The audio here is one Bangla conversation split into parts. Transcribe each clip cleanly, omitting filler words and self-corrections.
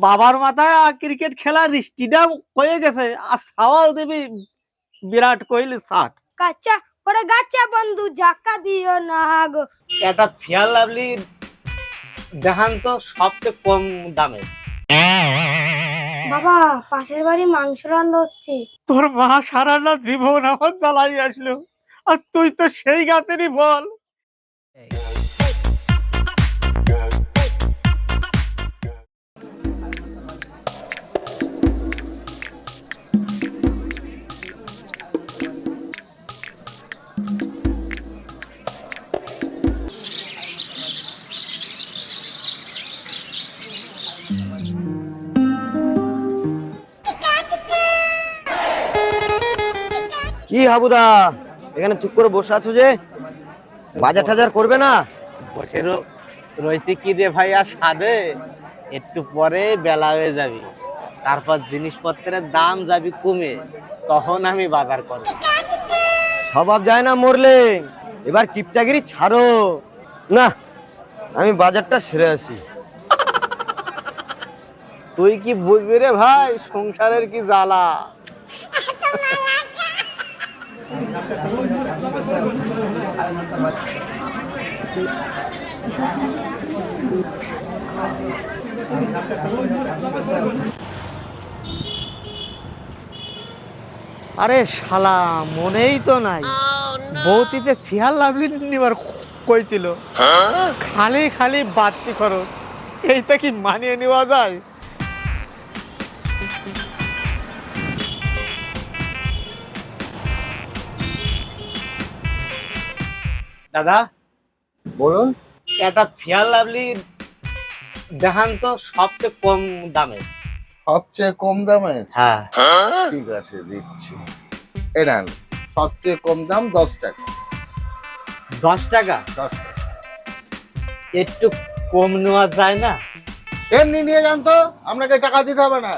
বাবার মাথায় ক্রিকেট খেলার দৃষ্টিটা হয়ে গেছে আর সাওয়াল দেবী বিরাট কোহলি শার্ট কাচ্চা করে গাচ্চা বন্ধু জাক্কা দিও না গো। এটা ফেয়ার লাভলি দেখান তো সবচেয়ে কম দামে। বাবা পাশের বাড়ি মাংস রান্না হচ্ছে। তোর মা সারাটা জীবন আমার জ্বালাই আসলো আর তুই তো সেই গাতেরই বল। কি হাবুদা এখানে চুপ করে বসে আছো যে? বাজার টাজার করবে না? বসে রয়েছে কি রে ভাই আর সাদে, একটু পরে বেলা হয়ে যাবে, তারপর জিনিসপত্রের দাম যাবে কমে, তখন আমি বাজার করব। স্বভাব যায় না মরলে, এবার কিপটাগিরি ছাড়ো না, আমি বাজারটা সেরে আসি। তুই কি বুঝবি রে ভাই সংসারের কি জ্বালা। আরে শালা মনেই তো নাই বউতিতে ফিয়ার লাভলি নিবার কইছিল, খালি খালি বাড়তি খরচ, এইটা কি মানিয়ে নেওয়া যায়? দাদা বলুন। একটা ফেয়ার লাভলি দেখান তো সবচেয়ে কম দামে। সবচেয়ে কম দামে? হ্যাঁ ঠিক আছে দিচ্ছি, এই নেন। সবচেয়ে কম দাম 10 টাকা। 10 টাকা? 10 টাকা একটু কম নেওয়া যায় না? এমনি নিয়ে যান তো, আপনাকে টাকা দিতে হবে না।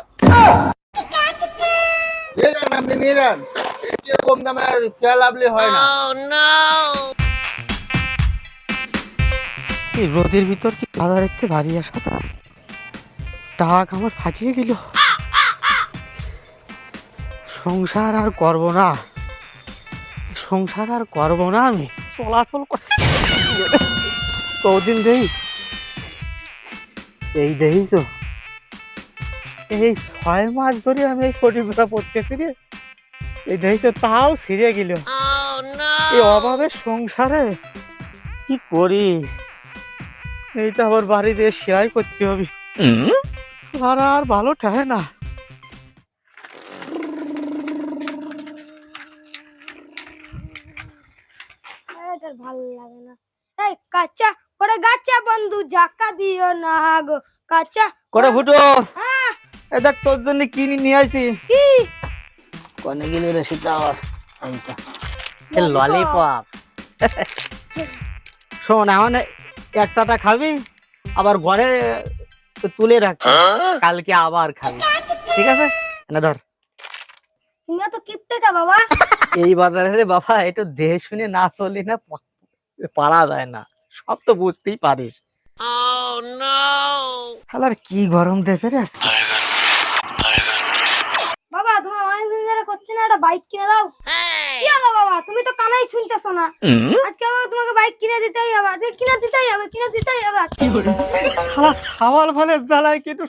নিয়ে যান, আপনি নিয়ে যান। এর চেয়ে কম দামে আর ফেয়ার লাভলি হয় না। এই রোদের ভিতর কি বাজারের থেকে বাড়ি আসা যায়? টাক আমার ফাটিয়ে গেল, সংসার আর করবো না, সংসার আর করবো না, আমি চলাচল কদিন দেই এই দেই তো, এই 6 মাস ধরে আমি এই শরীরটা পড়তেছি রে, এই দেই তো তাও ছিঁড়ে গেল। এই অভাবের সংসারে কি করি? এইটা আবার বাড়িতে সেলাই করতে হবে, আর ভালো ঠায় না। এটা ভালো লাগে না। এই কাচ্চা করে গাচ্চা বন্ধু জাক্কা দিও না গো। কাচ্চা করে ফুটো, হ্যাঁ এ দেখ তোর জন্য কি নিয়ে আসি। কি কোনে গেলি রে সীতাওয়ার? এইটা ললিপপ। শোন এখন একটাটা খাবি, আবার ঘরে তুলে রাখ, কালকে আবার খাবি, ঠিক আছে? না ধর, তুমি তো কিপটেকা বাবা। এই বাজারে রে বাবা একটু দেখে শুনে না চলি না পারা যায় না, সব তো বুঝতেই পারিস। শালার কি গরম দেশে রে আজকে। বাবা তোমার অনেকদিন ধরে করছি না, একটা বাইক কিনে দাও। কি হলো বাবা, তুমি তো কানাই শুনতেছো না। আজকে আবার তোমাকে বাইক কিনে দিতেই হবে, আজকে কিনে দিতেই হবে, কিনে দিতেই হবে। শালা সাওয়াল ফলের জ্বালায় কিন্তু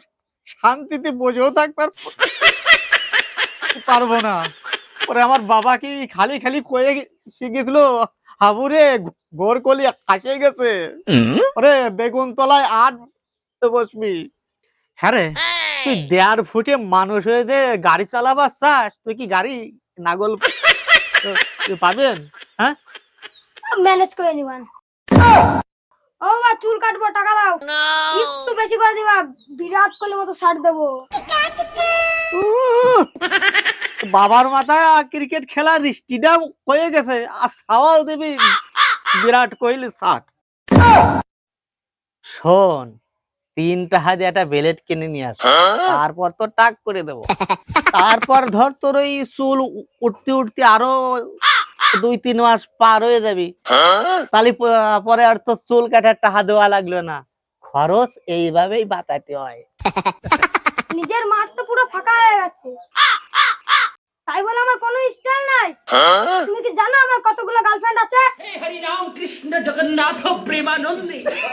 শান্তিতে বসেও থাকবার পারবো না। ওরে আমার বাবা কি খালি খালি কয়ে শিখেছিল, হাবুরে গোর কলি হাসে গেছে, ওরে বেগুন তলায় 8 বসবি। হ্যাঁ রে, তুই 1.5 ফুটে মানুষ হয়ে যে গাড়ি চালাবার চাস, তুই কি গাড়ি নাগল পাবেন? হ্যাঁ ম্যানেজ করে নিবান। ও বাবা চুল কাটবো, টাকা দাও। একটু বেশি করে দিবা, বিরাট কোহলির মতো শার্ট দেবো। বাবার মাথায় ক্রিকেট খেলার দৃষ্টিটা হয়ে গেছে আর সাওয়াল দেবী বিরাট কোহলি শার্ট। শোন, 3 টাকা দিয়ে একটা বেলেট কিনে নিয়ে আস, তারপর তো টাক করে দেবো, তারপর ধর তোর ওই চুল উঠতে উঠতে আরো 2-3 মাস পার হয়ে যাবি, তাহলে পরে আর তোর চুল কাটার টাকা দেওয়া লাগলো না, খরচ এইভাবেই বাঁচাতে হয়। তুমি কি জানো আমার কতগুলো গার্লফ্রেন্ড আছে? हरि राम कृष्ण जगन्नाथ प्रेमानंद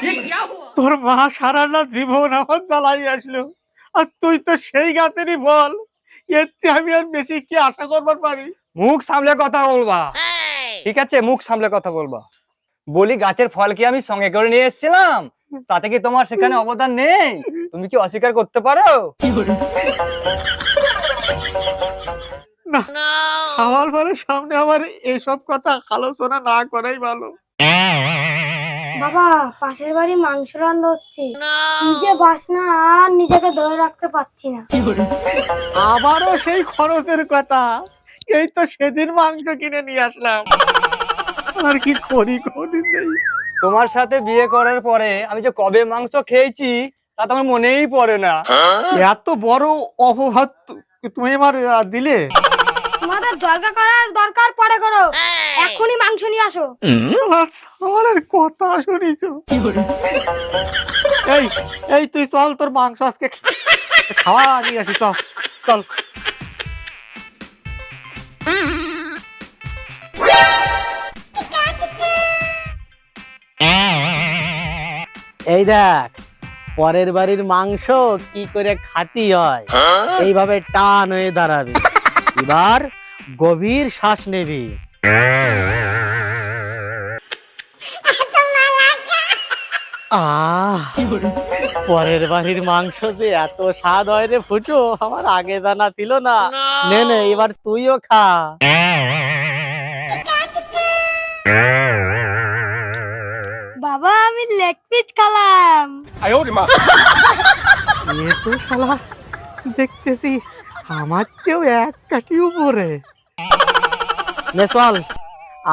ये क्या हुआ? তোর মা সারা রাত জীবন আমার জ্বালাই আসলো, আর তুই তো সেই গাতেরই বল। এতে আমি আর বেশি কি আশা করবার পারি? মুখ সামলে কথা বলবা, ঠিক আছে? মুখ সামলে কথা বলবা। বলি, গাছের ফল কি আমি সঙ্গে করে নিয়ে এসেছিলাম? তাতে কি তোমার সেখানে অবদান নেই? তুমি কি অস্বীকার করতে পারো? না, খাওয়ার পরে সামনে আমার এসব কথা আলোচনা না করাই ভালো। বাবা, পাশের বাড়ি মাংস রান্না হচ্ছে, নিজে বাসনা আর নিজেকে ধরে রাখতে পারছি না। আবারও সেই খরচের কথা। এই তো সেদিন মাংস কিনে নিয়ে আসলাম, আর কি করি কোনদিন নেই। তোমার সাথে বিয়ে করার পরে আমি যে কবে মাংস খেয়েছি তা তো আমার মনেই পড়ে না। এত বড় অপবাদ তুমি আমার দিলে? তোমাদের দরকার করার দরকার পরে করো, এখনই মাংস নিয়ে আসো। আমার আর কথা শুনিস? এই এই তুই চল, তোর মাংস আজকে খাওয়া নিয়ে আসি, চল চল। এই দেখ, পরের বাড়ির মাংস কি করে খাতি হয়, এইভাবে টান হয়ে দাঁড়াবে। এবার গভীর শ্বাস নেবি। পরের বাড়ির মাংস যে এত স্বাদ হয় রে ফুটু, আমার আগে জানা ছিল না। নে নে, এবার তুইও খা। বাবা, আমি লেগ পিস খেলাম। এ তো শালা দেখতেছি আমার চেয়েও এক কাঠি উপরে। নে চল,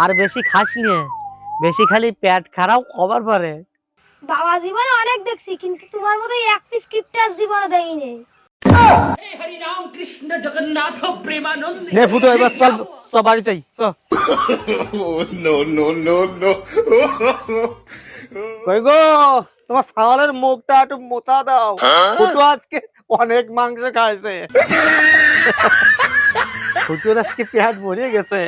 আর বেশি খাস নিয়ে, বেশি খালি পেট খারাপ হবার পারে। বাবা, জীবনে অনেক দেখছি, কিন্তু তোমার মতো এক পিস কিপটার জীবনে দেইনি। हरि राम कृष्ण जगन्नाथ प्रेमानंद নে ফুটো, এবার চল চল বাড়িতেই চল। কই গো, তোমার সাওয়ালের মুখটা একটু মোছা দাও। ফুটো আজকে অনেক মাংস খাইছে, ফুটোর আজকে পেট ভরে গেছে।